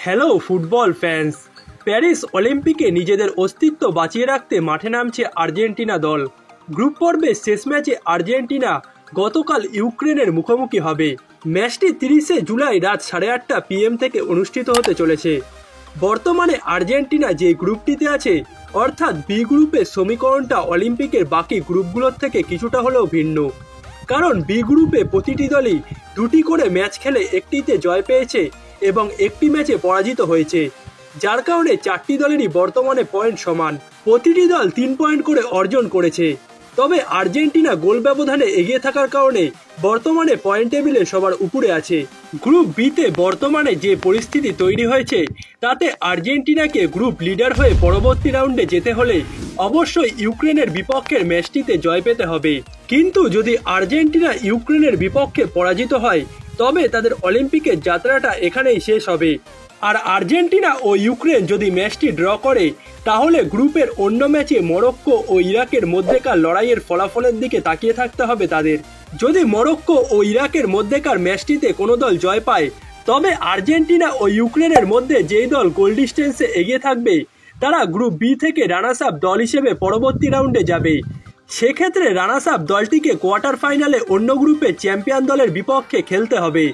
Hello football fans. Paris অলিম্পিকে নিজেদের অস্তিত্ব বাঁচিয়ে রাখতে মাঠে নামছে আর্জেন্টিনা দল। গ্রুপ পর্বের শেষ ম্যাচে আর্জেন্টিনা গতকাল ইউক্রেনের মুখোমুখি হবে। ম্যাচটি 30শে জুলাই রাত 8:30 PM থেকে অনুষ্ঠিত হতে চলেছে। বর্তমানে আর্জেন্টিনা যে গ্রুপটিতে আছে, অর্থাৎ বি গ্রুপের সমীকরণটা অলিম্পিকের বাকি গ্রুপগুলোর থেকে কিছুটা হলেও ভিন্ন। কারণ বি গ্রুপে প্রতিটি দলই 2টি করে ম্যাচ খেলে একটিতে জয় পেয়েছে এবং একটি ম্যাচে পরাজিত হয়েছে, যার কারণে 4টি দলেরই বর্তমানে পয়েন্ট সমান। প্রতিটি দল 3 পয়েন্ট করে অর্জন করেছে। তবে আর্জেন্টিনা গোল ব্যবধানে এগিয়ে থাকার কারণে বর্তমানে পয়েন্ট টেবিলে সবার উপরে আছে। গ্রুপ বিতে বর্তমানে যে পরিস্থিতি তৈরি হয়েছে, তাতে আর্জেন্টিনাকে গ্রুপ লিডার হয়ে পরবর্তী রাউন্ডে যেতে হলে অবশ্যই ইউক্রেনের বিপক্ষের ম্যাচটিতে জয় পেতে হবে। কিন্তু যদি আর্জেন্টিনা ইউক্রেনের বিপক্ষে পরাজিত হয়, তবে তাদের অলিম্পিকের যাত্রাটা এখানেই শেষ হবে। আর আর্জেন্টিনা ও ইউক্রেন যদি ম্যাচটি ড্র করে, তাহলে গ্রুপের অন্য ম্যাচে মরক্কো ও ইরাকের মধ্যেকার লড়াইয়ের ফলাফলের দিকে তাকিয়ে থাকতে হবে তাদের। যদি মরক্কো ও ইরাকের মধ্যেকার ম্যাচটিতে কোনো দল জয় পায়, তবে আর্জেন্টিনা ও ইউক্রেনের মধ্যে যেই দল গোল ডিস্টেন্সে এগিয়ে থাকবে, তারা গ্রুপ বি থেকে রানার্স আপ দল হিসেবে পরবর্তী রাউন্ডে যাবে। সেক্ষেত্রে রানার্স আপ দলটিকে কোয়ার্টার ফাইনালে অন্য গ্রুপে চ্যাম্পিয়ন দলের বিপক্ষে খেলতে হবে।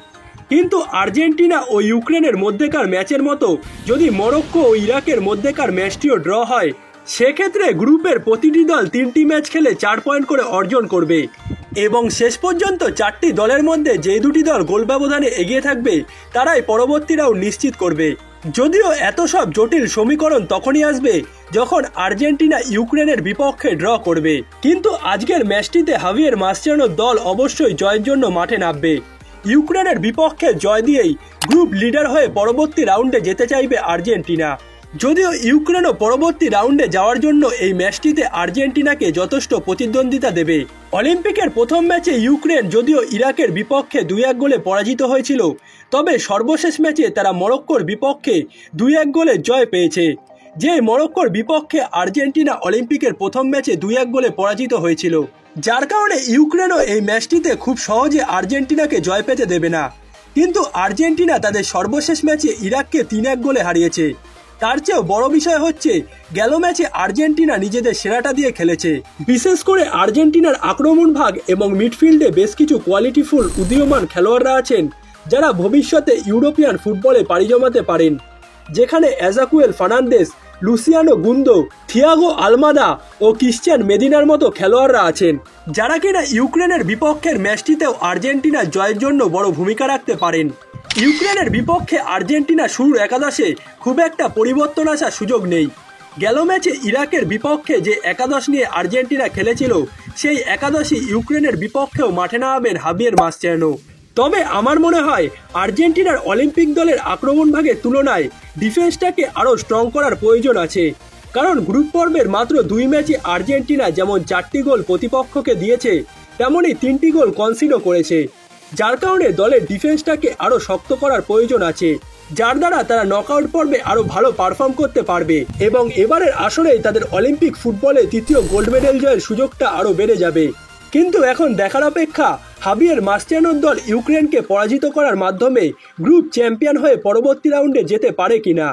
কিন্তু আর্জেন্টিনা ও ইউক্রেনের মধ্যেকার ম্যাচের মতো যদি মরক্কো ও ইরাকের মধ্যেকার ম্যাচটিও ড্র হয়, সেক্ষেত্রে গ্রুপের প্রতিটি দল 3টি ম্যাচ খেলে 4 পয়েন্ট করে অর্জন করবে এবং শেষ পর্যন্ত 4টি দলের মধ্যে যে 2টি দল গোল ব্যবধানে এগিয়ে থাকবে, তারাই পরবর্তী রাউন্ড নিশ্চিত করবে। যদিও এত সব জটিল সমীকরণ তখনই আসবে যখন আর্জেন্টিনা ইউক্রেনের বিপক্ষে ড্র করবে। কিন্তু আজকের ম্যাচটিতে হাভিয়ের মাসচেরানোর দল অবশ্যই জয়ের জন্য মাঠে নামবে। ইউক্রেনের বিপক্ষে জয় দিয়েই গ্রুপ লিডার হয়ে পরবর্তী রাউন্ডে যেতে চাইবে আর্জেন্টিনা। যদিও ইউক্রেনও পরবর্তী রাউন্ডে যাওয়ার জন্য এই ম্যাচটিতে আর্জেন্টিনাকে যথেষ্ট প্রতিদ্বন্দ্বিতা দেবে। অলিম্পিকের প্রথম ম্যাচে ইউক্রেন যদিও ইরাকের বিপক্ষে 2-1 গোলে পরাজিত হয়েছিল, তবে সর্বশেষ ম্যাচে তারা মরক্কোর বিপক্ষে 2-1 গোলে জয় পেয়েছে। যে মরক্কোর বিপক্ষে আর্জেন্টিনা অলিম্পিকের প্রথম ম্যাচে 2-1 গোলে পরাজিত হয়েছিল, যার কারণে ইউক্রেনও এই ম্যাচটিতে খুব সহজে আর্জেন্টিনাকে জয় পেতে দেবে না। কিন্তু আর্জেন্টিনা তাদের সর্বশেষ ম্যাচে ইরাককে 3-1 গোলে হারিয়েছে। তার চেয়েও বড় বিষয় হচ্ছে, গেল ম্যাচে আর্জেন্টিনা নিজেদের সেরাটা দিয়ে খেলেছে। বিশেষ করে আর্জেন্টিনার আক্রমণ ভাগ এবং মিডফিল্ডে বেশ কিছু কোয়ালিটিফুল উদীয়মান খেলোয়াড়রা আছেন, যারা ভবিষ্যতে ইউরোপিয়ান ফুটবলে পাড়ি জমাতে পারেন, যেখানে Ezequiel Fernandez, Luciano Gondou, Thiago Almada ও ক্রিশ্চিয়ান মেদিনার মতো খেলোয়াড়রা আছেন, যারা কিনা ইউক্রেনের বিপক্ষের ম্যাচটিতেও আর্জেন্টিনার জয়ের জন্য বড় ভূমিকা রাখতে পারেন। ইউক্রেনের বিপক্ষে আর্জেন্টিনা শুরুর একাদশে খুব একটা পরিবর্তন আসার সুযোগ নেই। গেল ম্যাচে ইরাকের বিপক্ষে যে একাদশ নিয়ে আর্জেন্টিনা খেলেছিল, সেই একাদশই ইউক্রেনের বিপক্ষেও মাঠে নামাবেন হাভিয়ের মাসচেরানো। তবে আমার মনে হয় আর্জেন্টিনার অলিম্পিক দলের আক্রমণ ভাগের তুলনায় ডিফেন্সটাকে আরও স্ট্রং করার প্রয়োজন আছে। কারণ গ্রুপ পর্বের মাত্র 2 ম্যাচে আর্জেন্টিনা যেমন 4টি গোল প্রতিপক্ষকে দিয়েছে, তেমনই 3টি গোল কনসিডও করেছে, যার কারণে দলের ডিফেন্সটাকে আরও শক্ত করার প্রয়োজন আছে, যার দ্বারা তারা নকআউট পর্বে আরও ভালো পারফর্ম করতে পারবে এবং এবারের আসরেই তাদের অলিম্পিক ফুটবলে 3য় গোল্ড মেডেল জয়ের সুযোগটা আরও বেড়ে যাবে। কিন্তু এখন দেখার অপেক্ষা, হাভিয়ের মাসচেরানোর দল ইউক্রেনকে পরাজিত করার মাধ্যমে গ্রুপ চ্যাম্পিয়ন হয়ে পরবর্তী রাউন্ডে যেতে পারে কিনা।